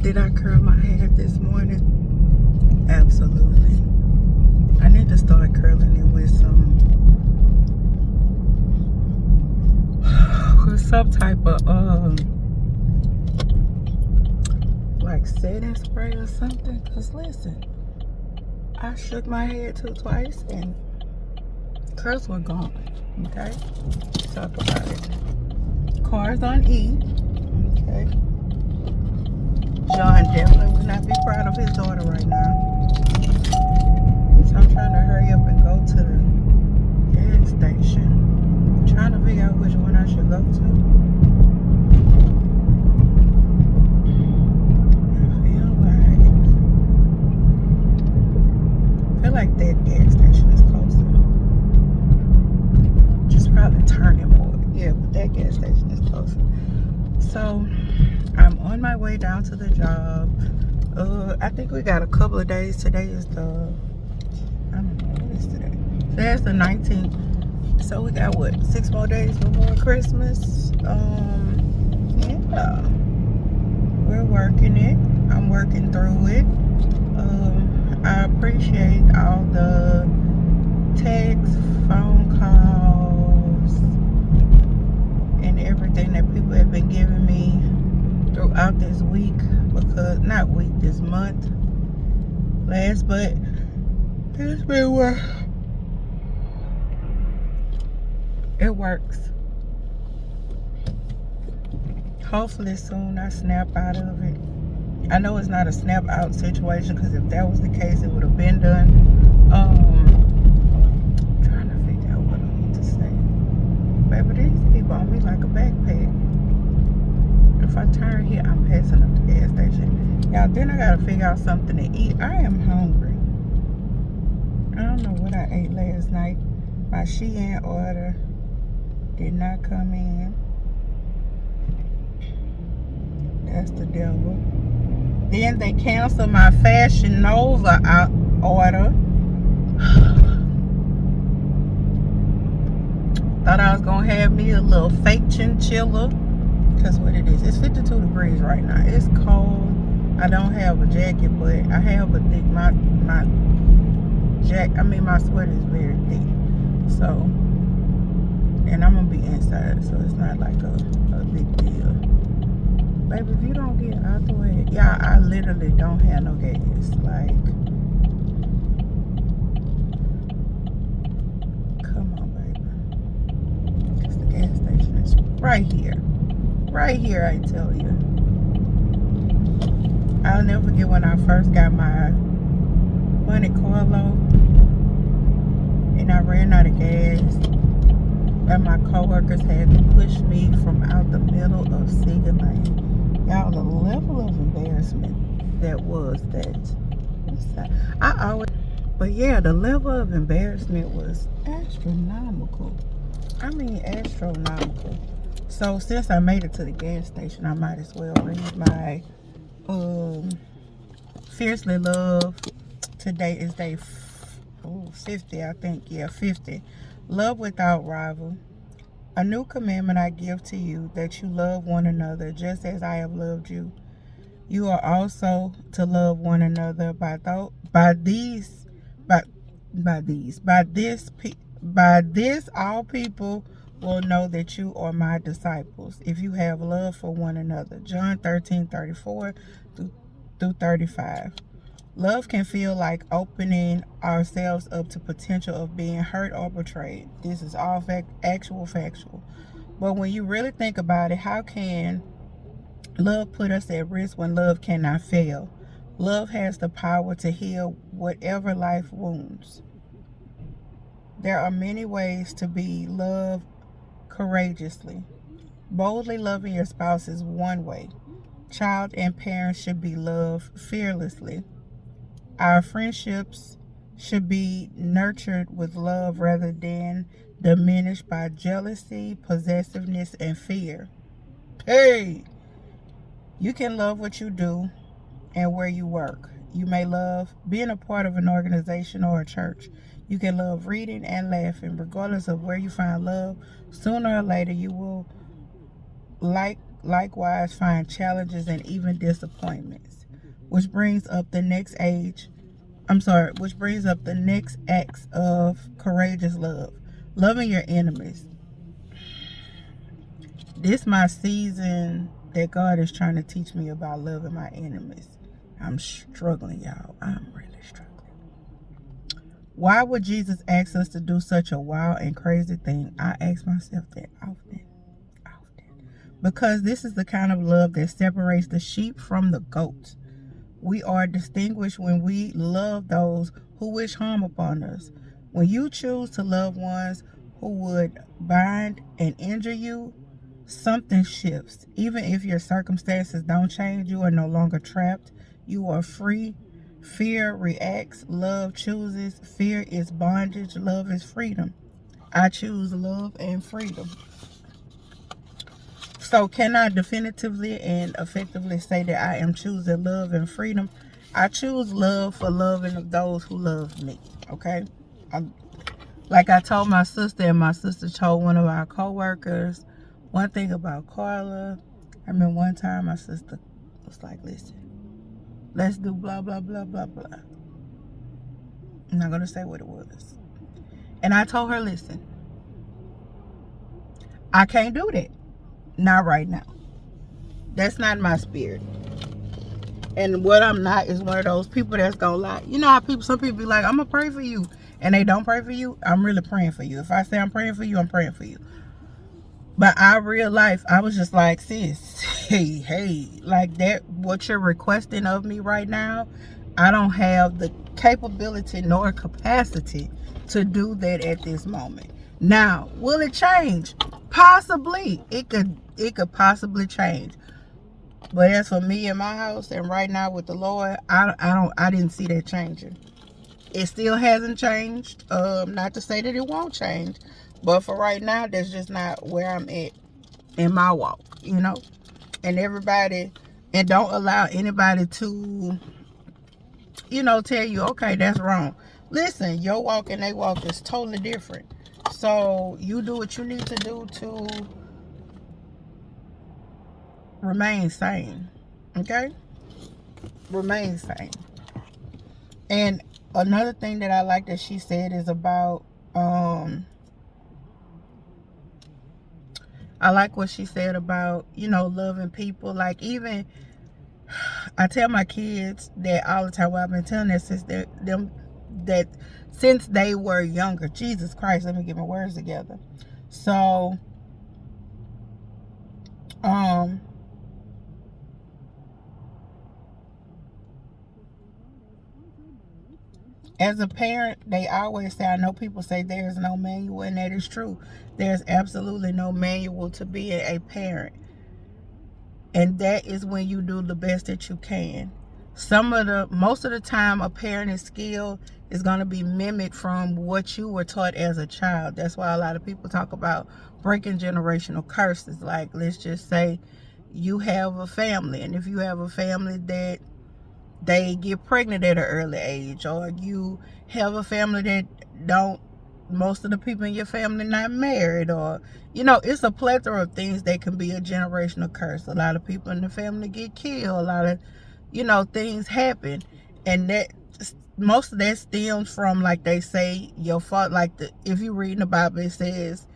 Did I curl my hair this morning? Absolutely. I need to start curling it with some type of like setting spray or something. Cause listen, I shook my head twice and curls were gone. Okay, let's talk about it. Cars on E. Okay. John definitely would not be proud of his daughter right now. So I'm trying to hurry up and go to the gas station. I'm trying to figure out which one I should go to. I feel like that gas station is closer. Just probably turning more. Yeah, but that gas station is closer. So I'm on my way down to the job. I think we got a couple of days. Today is I don't know, what is today? Today's the 19th. So we got what, 6 more days before Christmas? Yeah. We're working it. I'm working through it. I appreciate all the texts, phone calls, and everything that people have been giving me throughout this week, because not week, this month, but it's been work. It works. Hopefully soon I snap out of it. I know it's not a snap out situation, because if that was the case, it would have been done. Trying to figure out what I need to say. Baby, these people on me like a backpack. If I turn here, I'm passing up the gas station. Y'all, then I gotta figure out something to eat. I am hungry. I don't know what I ate last night. My Shein order did not come in. That's the devil. Then they canceled my Fashion Nova order. Thought I was gonna have me a little fake chinchilla. Because what it is, it's 52 degrees right now. It's cold. I don't have a jacket, but I have a thick, my sweater is very thick. So, and I'm gonna be inside, so it's not like a big deal. Baby, if you don't get out the way, y'all, I literally don't have no gas. Like, come on, baby. Because the gas station is right here. Right here, I tell you. I'll never forget when I first got my Monte Carlo and I ran out of gas, and my coworkers had to push me from out the middle of Cedar Lane. Y'all, the level of embarrassment that was that. But yeah, the level of embarrassment was astronomical. I mean, astronomical. So since I made it to the gas station, I might as well read my Fiercely Love. Today is day 50, I think. Yeah, 50. Love without rival. A new commandment I give to you, that you love one another just as I have loved you. You are also to love one another. By this all people will know that you are my disciples, if you have love for one another. John 13:34 through 35. Love can feel like opening ourselves up to potential of being hurt or betrayed. This is all factual. But when you really think about it, how can love put us at risk when love cannot fail? Love has the power to heal whatever life wounds. There are many ways to be loved courageously. Boldly loving your spouse is one way. Child and parents should be loved fearlessly. Our friendships should be nurtured with love rather than diminished by jealousy, possessiveness, and fear. Hey, you can love what you do and where you work. You may love being a part of an organization or a church. You can love reading and laughing. Regardless of where you find love, sooner or later you will likewise find challenges and even disappointments. which brings up the next which brings up the next acts of courageous love. Loving your enemies. This my season that God is trying to teach me about loving my enemies. I'm struggling, y'all. I'm really struggling. Why would Jesus ask us to do such a wild and crazy thing? I ask myself that often. Because this is the kind of love that separates the sheep from the goats. We are distinguished when we love those who wish harm upon us. When you choose to love ones who would bind and injure you, something shifts. Even if your circumstances don't change, you are no longer trapped. You are free. Fear reacts, love chooses. Fear is bondage, love is freedom. I choose love and freedom. So can I definitively and effectively say that I am choosing love and freedom? I choose love for loving of those who love me, okay? Like I told my sister, and my sister told one of our co-workers, one thing about Carla, I remember one time my sister was like, listen, let's do blah, blah, blah, blah, blah. I'm not going to say what it was. And I told her, listen, I can't do that. Not right now. That's not my spirit. And what I'm not is one of those people that's gonna lie. You know how some people be like, I'm gonna pray for you, and they don't pray for you. I'm really praying for you. If I say I'm praying for you, I'm praying for you. But real life, I was just like, sis, hey, like that, what you're requesting of me right now, I don't have the capability nor capacity to do that at this moment. Now, will it change? Possibly. It could possibly change. But as for me and my house, and right now with the Lord, I didn't see that changing. It still hasn't changed. Not to say that it won't change, but for right now, that's just not where I'm at in my walk, you know. And don't allow anybody to, tell you, okay, that's wrong. Listen, your walk and their walk is totally different. So you do what you need to do to remain sane. Okay? Remain sane. And another thing that I like that she said is about I like what she said about, loving people. Like, even I tell my kids that all the time. Well, I've been telling them since they were younger. Jesus Christ, let me get my words together. So as a parent, they always say, I know people say there's no manual, and that is true. There's absolutely no manual to being a parent. And that is when you do the best that you can. Most of the time, a parenting skill is going to be mimicked from what you were taught as a child. That's why a lot of people talk about breaking generational curses. Like, let's just say you have a family, and if you have a family that they get pregnant at an early age, or you have a family that most of the people in your family not married, or it's a plethora of things that can be a generational curse. A lot of people in the family get killed. A lot of things happen, and that most of that stems from, like they say, your fault. Like, if you read in the Bible, it says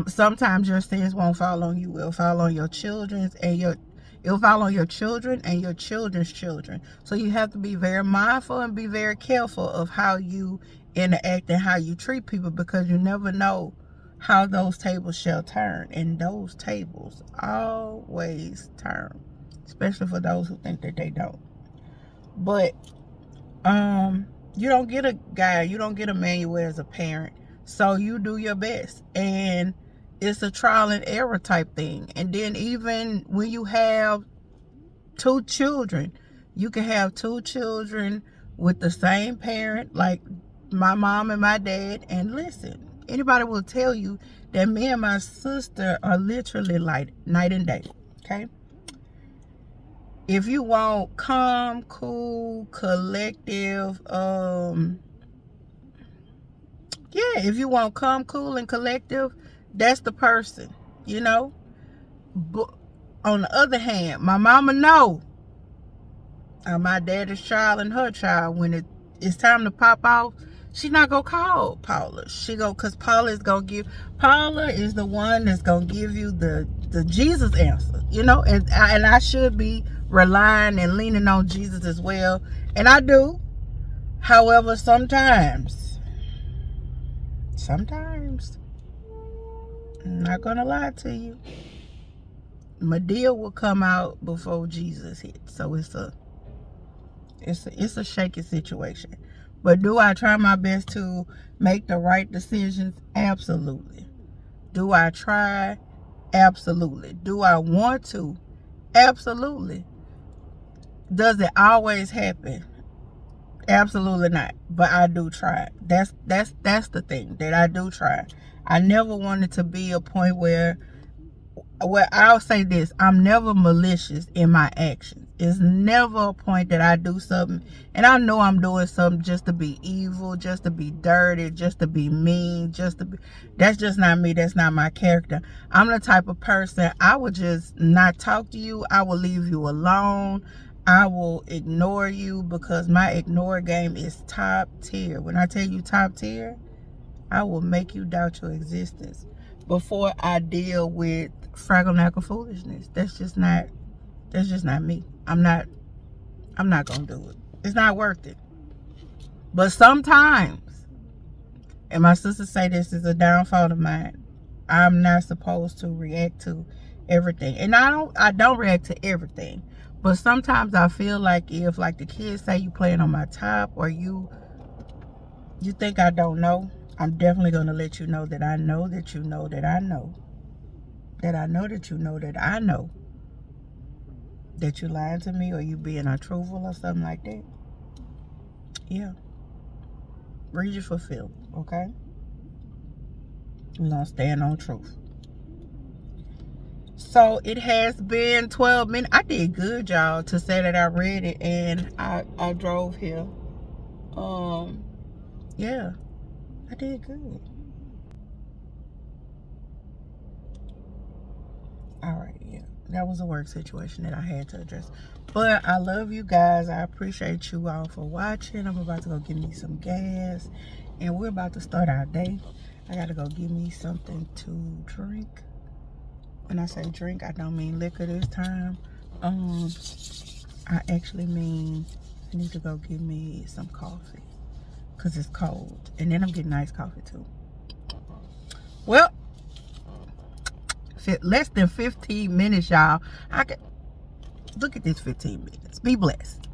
sometimes your sins won't fall on you, it'll fall on your children's, and it'll fall on your children and your children's children. So you have to be very mindful and be very careful of how you interact and how you treat people, because you never know how those tables shall turn. And those tables always turn, especially for those who think that they don't. But you don't get a guide, you don't get a manual as a parent. So you do your best, and it's a trial and error type thing. And then even when you have two children, you can have two children with the same parent, like my mom and my dad. And listen, anybody will tell you that me and my sister are literally like night and day. Okay? If you want calm, cool, collective, if you want calm, cool, and collective, that's the person, But on the other hand, my mama know My daddy's child and her child, when it's time to pop off, she not gonna call Paula. She go, cause Paula is the one that's gonna give you the Jesus answer, and I should be relying and leaning on Jesus as well, and I do. However, sometimes, I'm not gonna lie to you, Medea will come out before Jesus hits. So it's a shaky situation. But do I try my best to make the right decisions? Absolutely. Do I try? Absolutely. Do I want to? Absolutely. Does it always happen? Absolutely not. But I do try. That's the thing, that I do try. I never wanted to be a point where I'll say this: I'm never malicious in my actions. It's never a point that I do something and I know I'm doing something just to be evil, just to be dirty, just to be mean, that's just not me. That's not my character. I'm the type of person, I will just not talk to you. I will leave you alone. I will ignore you, because my ignore game is top tier. When I tell you top tier, I will make you doubt your existence before I deal with fraggle foolishness. That's just not me. I'm not gonna do it. It's not worth it. But sometimes, and my sisters say this is a downfall of mine, I'm not supposed to react to everything. And I don't react to everything. But sometimes I feel like, if like the kids say, you playing on my top, or you think I don't know, I'm definitely gonna let you know that I know that you know that I know. That I know that you know that I know that you lying to me, or you being untruthful or something like that. Yeah. Read your fulfillment, okay? We're gonna stand on truth. So it has been 12 minutes. I did good, y'all, to say that I read it and I drove here. Yeah, I did good. All right, yeah. That was a work situation that I had to address. But I love you guys. I appreciate you all for watching. I'm about to go get me some gas, and we're about to start our day. I gotta go get me something to drink. When I say drink, I don't mean liquor this time. I actually mean I need to go get me some coffee, because it's cold. And then I'm getting iced coffee too. Well, less than 15 minutes, y'all. I can look at this 15 minutes. Be blessed.